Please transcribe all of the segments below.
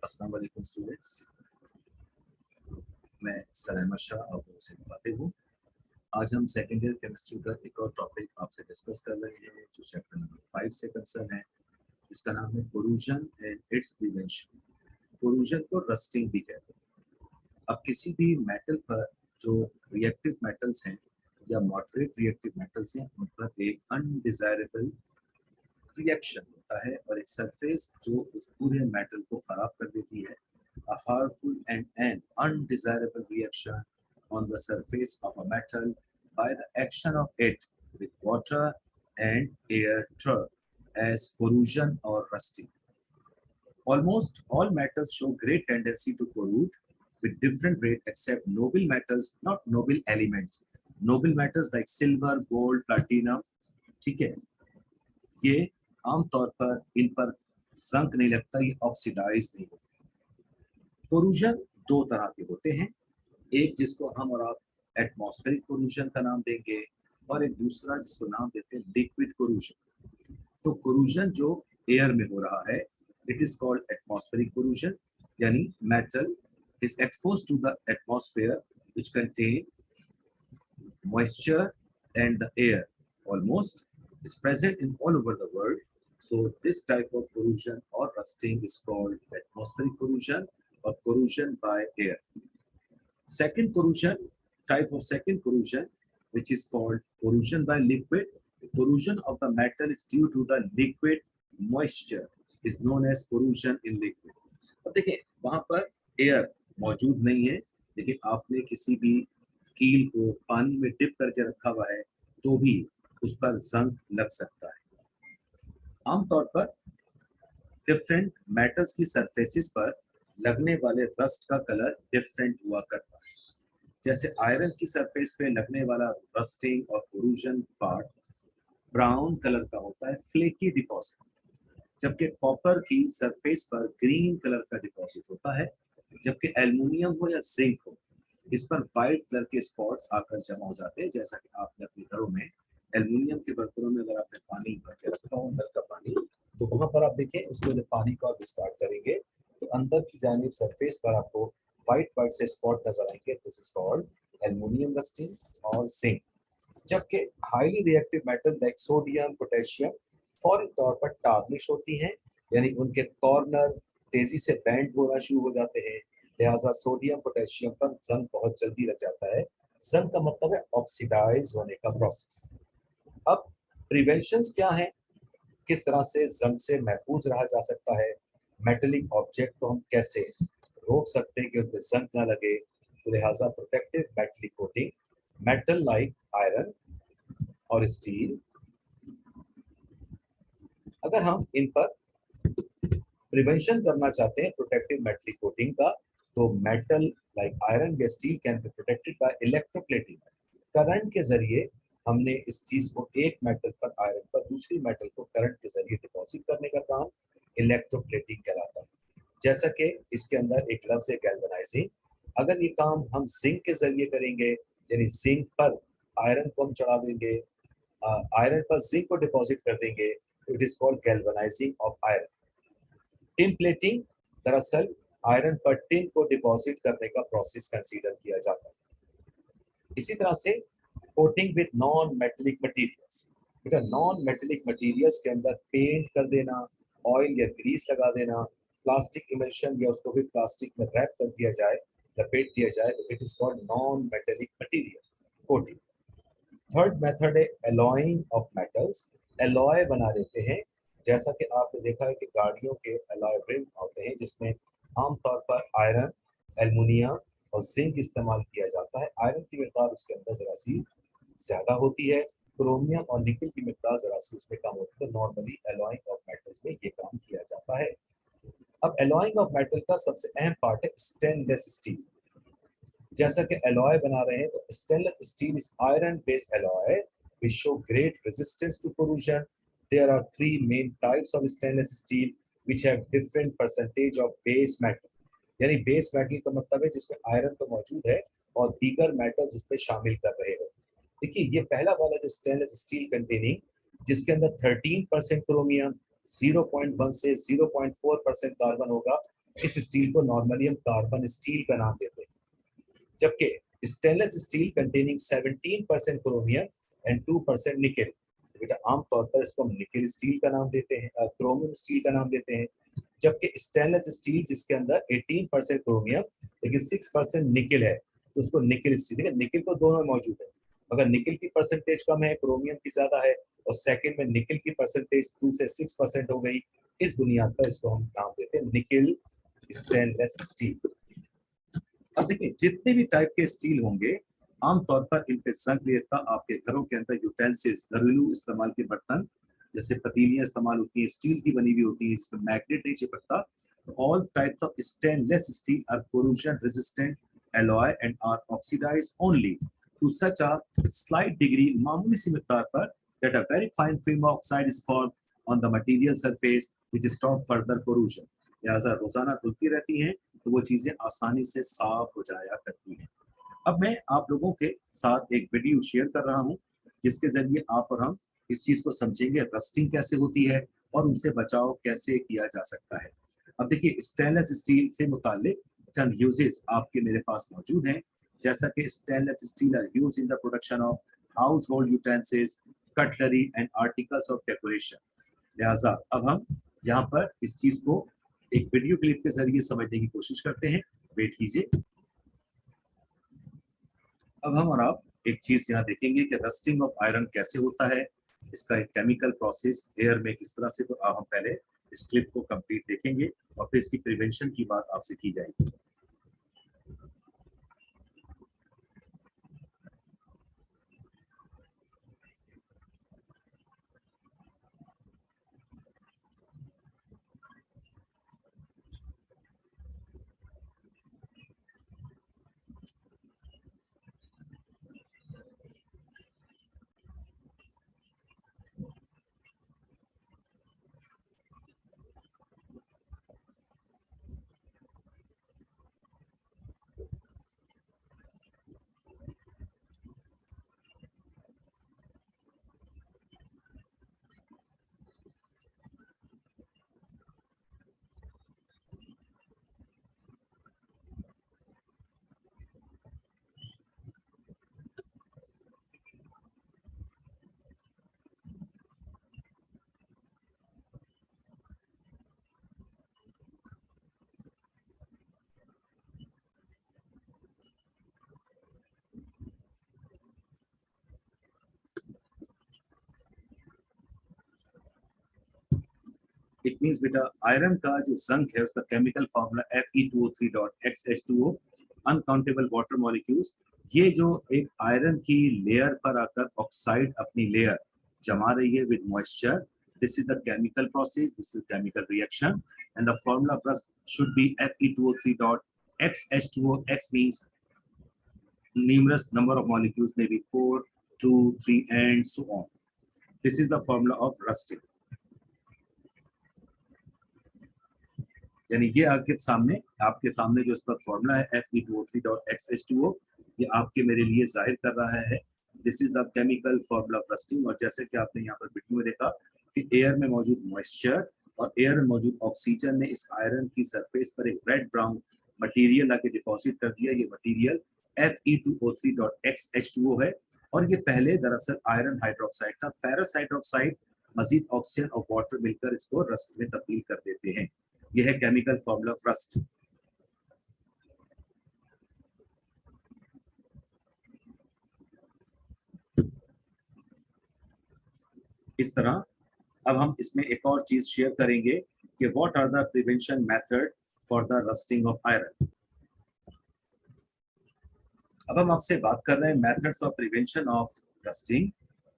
अस्सलाम वालेकुम स्टूडेंट्स, मैं सर अहमद शाह आपको से मुखातिब हूँ। आज हम सेकेंड ईयर केमिस्ट्री का एक और टॉपिक आपसे डिस्कस कर रहे हैं जो चैप्टर नंबर 5 से कंसर्न है। इसका नाम है corrosion and it's prevention. Corrosion को रस्टिंग भी कहते हैं। अब किसी भी मेटल पर जो रिएक्टिव मेटल्स हैं या मॉडरेट रिएक्टिव मेटल्स हैं उन पर एक अनडिजायरेबल रिएक्शन होता है और एक सरफेस जो उस पूरे मेटल को खराब कर देती है। A harmful and an undesirable reaction on the surface of a metal by the action of it with water and air termed as corrosion or rusting. Almost all metals show great tendency to corrode with different rate except noble metals, not noble elements. Noble metals like silver, gold, platinum, ठीक है, ये आमतौर पर इन पर जंग नहीं लगता, ये ऑक्सीडाइज नहीं होते। कोरूजन दो तरह के होते हैं, एक जिसको हम और आप एटमॉस्फेरिक कोरूजन का नाम देंगे और एक दूसरा जिसको नाम देते हैं लिक्विड कोरूजन। तो कोरूजन जो एयर में हो रहा है it is called atmospheric corrosion, यानी metal is exposed to the atmosphere which contain moisture and the air almost is present in all over the world. So this type of corrosion or rusting is called atmospheric corrosion or corrosion by air. Second corrosion, type of second corrosion, which is called corrosion by liquid. The corrosion of the metal is due to the liquid moisture is known as corrosion in liquid. अब देखिए वहां पर air मौजूद नहीं है, लेकिन आपने किसी भी कील को पानी में डिप करके रखा हुआ है तो भी उस पर जंग लग सकता है। आमतौर पर डिफरेंट मेटल्स की सरफेसेस पर लगने वाले रस्ट का कलर डिफरेंट हुआ करता है। जैसे आयरन की सरफेस पे लगने वाला रस्टिंग और कोरूजन पार्ट ब्राउन कलर का होता है, फ्लेकी डिपॉजिट, जबकि कॉपर की सरफेस पर ग्रीन कलर का डिपॉजिट होता है। जबकि एल्युमिनियम हो या जिंक हो, इस पर व्हाइट कलर के स्पॉट्स आकर जमा हो जाते हैं। जैसा कि आपने अपने घरों में एल्युमिनियम के बर्तनों में अगर आपने पानी भर के रखा हो, अंदर का पानी, तो वहां पर आप देखें उसको जब पानी को आप स्टार्ट करेंगे तो अंदर की जानिब सरफेस पर आपको व्हाइट व्हाइट से स्पॉट नजर आएंगे। This is called aluminium rusting और जिंक। जबकि highly reactive metal like sodium, potassium फौरी तौर पर टार्निश होती हैं, यानी उनके कॉर्नर तेजी से बैंड होना शुरू हो जाते हैं। लिहाजा सोडियम पोटेशियम पर जंग बहुत जल्दी लग जाता है। जंग का मतलब है ऑक्सीडाइज होने का प्रोसेस। अब प्रिवेंशंस क्या है, किस तरह से जंग से महफूज रहा जा सकता है, मेटेलिक ऑब्जेक्ट को हम कैसे रोक सकते हैं कि उन पर जंग ना लगे। तो लिहाजा protective metallic coating, metal like iron और स्टील, अगर हम इन पर प्रिवेंशन करना चाहते हैं प्रोटेक्टिव मेटलिक कोटिंग का, तो मेटल लाइक आयरन या steel can be protected by electroplating. Current के जरिए हमने इस चीज को एक मेटल पर आयरन पर दूसरी मेटल को करंट के जरिए डिपॉजिट करने का काम इलेक्ट्रोप्लेटिंग कहलाता है। जैसा कि इसके अंदर एक लफ्ज है गैल्वेनाइजिंग। अगर ये काम हम जिंक के जरिए करेंगे, यानी जिंक पर आयरन को हम चढ़ा देंगे, आयरन पर जिंक को डिपॉजिट कर देंगे, it is called galvanising of iron. Tin plating, दरअसल आयरन पर टिन को डिपॉजिट करने का प्रोसेस कंसीडर किया जाता है। इसी तरह से coating with non metallic materials, बेटा नॉन मेटेलिक मटेरियल्स के अंदर पेंट कर देना, ऑयल या ग्रीस लगा देना, प्लास्टिक इमल्शन या उसको भी प्लास्टिक में रैप कर दिया जाए, लपेट दिया जाए, तो it is called non metallic material coating. Third method है एलॉइंग ऑफ मेटल्स। एलॉय बना देते हैं, जैसा कि आपने देखा है कि गाड़ियों के एलॉय रिम होते हैं जिसमें आमतौर पर आयरन, एल्युमिनियम और जिंक इस्तेमाल किया जाता है। आयरन की मिकदार उसके अंदर जरा सी ज्यादा होती है, क्रोमियम और निकल की मिकदार जरा सी उसमें कम होती है। नॉर्मली एलॉइंग ऑफ मेटल्स में ये काम किया जाता है। अब एलॉइंग ऑफ मेटल का सबसे अहम पार्ट है स्टेनलेस स्टील। जैसा कि एलॉय बना रहे हैं, तो stainless steel is iron based alloy which show great resistance to corrosion. There are three main types of stainless steel which have different percentage of base metal. यानी base metal का मतलब है जिसमें आयरन तो मौजूद है और दीगर मेटल्स उसमें शामिल कर रहे हो। देखिए ये पहला वाला जो स्टेनलेस स्टील कंटेनिंग, जिसके अंदर 13% क्रोमियम, 0.1 से 0.4% कार्बन होगा, इस स्टील को नॉर्मली हम कार्बन स्टील का नाम देते हैं, जबकि stainless steel containing 17% chromium and 2% nickel, बेटा आमतौर पर इसको हम निकेल स्टील का नाम देते हैं, क्रोमियम स्टील का नाम देते हैं। जबकि स्टेनलेस स्टील जिसके अंदर 18% क्रोमियम लेकिन 6% निकेल है, तो उसको निकेल स्टील। देखिए निकेल तो दोनों में मौजूद है, अगर निकेल की परसेंटेज कम है, क्रोमियम की ज्यादा है, और सेकंड में निकेल की परसेंटेज 2 से 6% हो गई, इस बुनियाद पर इसको हम नाम देते हैं निकेल स्टेनलेस स्टील। अब देखिए जितने भी टाइप के स्टील होंगे, आमतौर पर इनके संक्रियता आपके घरों के अंदर यूटेंसिल्स, घरेलू इस्तेमाल के बर्तन, जैसे पतीलियां इस्तेमाल होती हैं, स्टील की बनी हुई होती है, जिसमें मैग्नेट नहीं चिपकता। All types of stainless steel are corrosion resistant alloy and are oxidized only to such a slight degree, मामूली सी मिकदार पर, that a very fine film oxide is formed on the material surface which stop further corrosion। लिहाजा रोजाना धुलती रहती हैं तो वो चीजें आसानी से साफ हो जाया करती हैं। अब मैं आप लोगों के साथ एक वीडियो शेयर कर रहा हूं, जिसके जरिए आप और हम इस चीज को समझेंगे, रस्टिंग कैसे होती है और उनसे बचाव कैसे किया जा सकता है। अब देखिए स्टेनलेस स्टील से मुतालिक चंद यूजेस आपके मेरे पास मौजूद हैं, जैसा कि stainless steel are used in the production of household utensils, cutlery and articles of decoration. लिहाजा अब हम यहाँ पर इस चीज को एक वीडियो क्लिप के जरिए समझने की कोशिश करते हैं। वेट कीजिए। अब हम और आप एक चीज यहाँ देखेंगे कि रस्टिंग ऑफ आयरन कैसे होता है, इसका एक केमिकल प्रोसेस एयर में किस तरह से, तो हम पहले इस क्लिप को कंप्लीट देखेंगे और फिर इसकी प्रिवेंशन की बात आपसे की जाएगी। इट मींस बेटा आयरन का जो जंक है उसका chemical formula Fe2O3.XH2O, uncountable water molecules. ये जो एक आयरन की लेयर पर आकर ऑक्साइड अपनी लेयर जमा रही है with moisture, this is the chemical process, this is chemical reaction, and the formula for should be Fe2O3.XH2O। X means numerous number of molecules, maybe 4, 2, 3 and so on. This is the formula of rusting। यानी ये आपके सामने जो इसका formula है Fe2O3.XH2O, ये आपके मेरे लिए जाहिर कर रहा है this is the chemical formula of rusting. और जैसे कि आपने यहाँ पर वीडियो में देखा कि एयर में मौजूद मॉइस्चर और एयर में मौजूद ऑक्सीजन ने इस आयरन की सरफेस पर एक रेड ब्राउन मटेरियल आके डिपॉजिट कर दिया। ये मटेरियल Fe2O3.XH2O है और ये पहले दरअसल आयरन हाइड्रोक्साइड था। फेरस हाइड्रोक्साइड मजीद ऑक्सीजन और वाटर मिलकर इसको रस्ट में तब्दील कर देते हैं। यह है केमिकल फॉर्मूला ऑफ रस्ट। इस तरह अब हम इसमें एक और चीज शेयर करेंगे कि what are the prevention method for the rusting of iron. अब हम आपसे बात कर रहे हैं methods of prevention of rusting,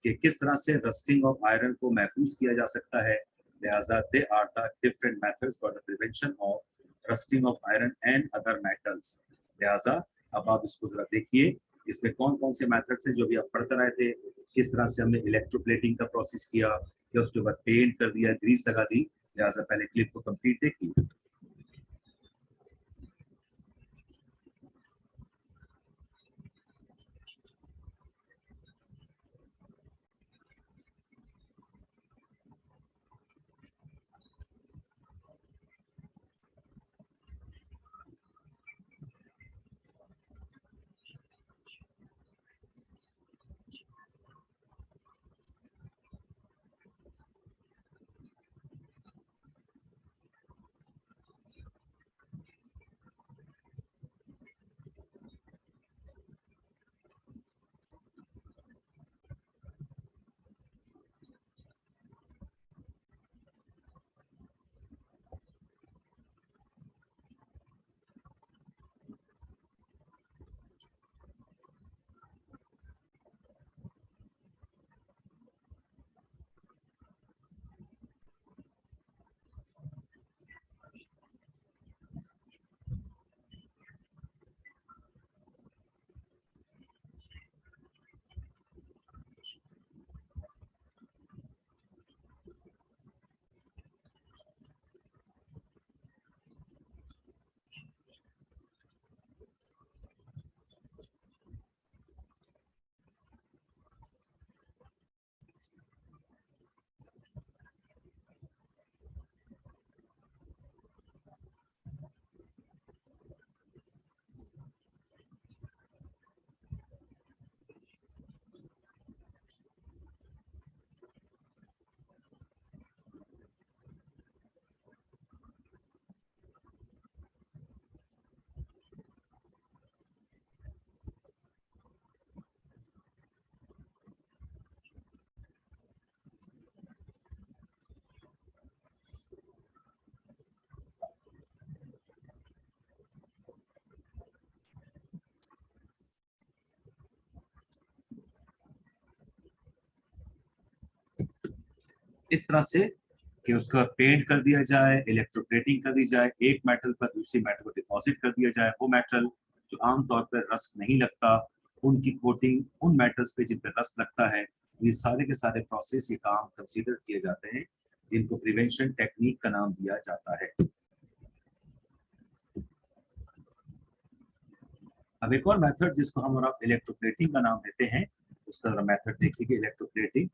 कि किस तरह से रस्टिंग ऑफ आयरन को महफूज किया जा सकता है। लिहाजा they are the different methods for the prevention of rusting of iron and other metals. लिहाजा अब आप इसको जरा देखिए, इसमें कौन कौन से मेथड्स हैं जो भी आप पढ़कर आए थे। किस तरह से हमने इलेक्ट्रोप्लेटिंग का प्रोसेस किया, या उसके बाद पेंट कर दिया, ग्रीस लगा दी। लिहाजा पहले क्लिप को कंप्लीट देखिए। इस तरह से कि उसका पेंट कर दिया जाए, इलेक्ट्रोप्लेटिंग कर दी जाए, एक मेटल पर दूसरी मेटल को डिपॉजिट कर दिया जाए। वो मेटल जो आमतौर पर रस्ट नहीं लगता, उनकी कोटिंग उन मेटल्स पे जिन पे रस्ट लगता है, ये सारे के सारे प्रोसेस, ये काम कंसीडर किए जाते हैं, जिनको प्रिवेंशन टेक्निक का नाम दिया जाता है। अब एक और मेथड जिसको हम और आप इलेक्ट्रोप्लेटिंग का नाम देते हैं, उसका मेथड देखिए, इलेक्ट्रोप्लेटिंग।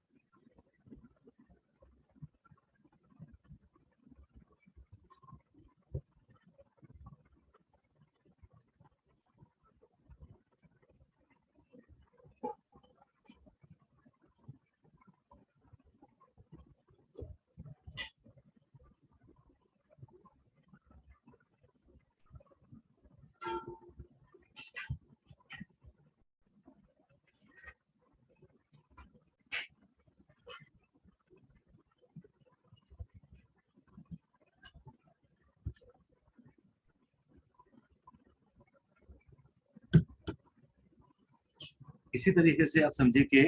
इसी तरीके से आप समझिए कि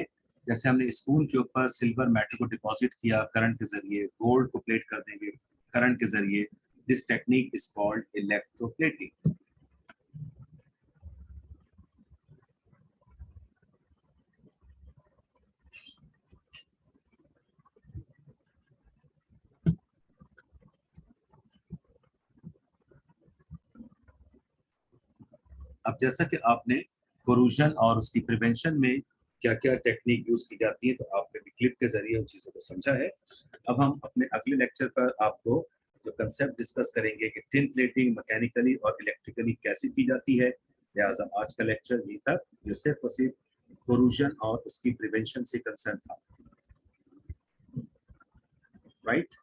जैसे हमने स्पून के ऊपर सिल्वर मेटल को डिपॉजिट किया करंट के जरिए, गोल्ड को प्लेट कर देंगे करंट के जरिए, this technique is called electroplating. अब जैसा कि आपने कोरूजन और उसकी प्रिवेंशन में क्या क्या टेक्निक यूज की जाती है, तो आपने क्लिप के जरिए उन चीजों को समझा है। अब हम अपने अगले लेक्चर पर आपको जो कंसेप्ट डिस्कस करेंगे कि टिन प्लेटिंग मैकेनिकली और इलेक्ट्रिकली कैसे की जाती है। लिहाजा आज का लेक्चर यहीं तक, जो सिर्फ और सिर्फ कोरूजन और उसकी प्रिवेंशन से कंसर्न था, राइट।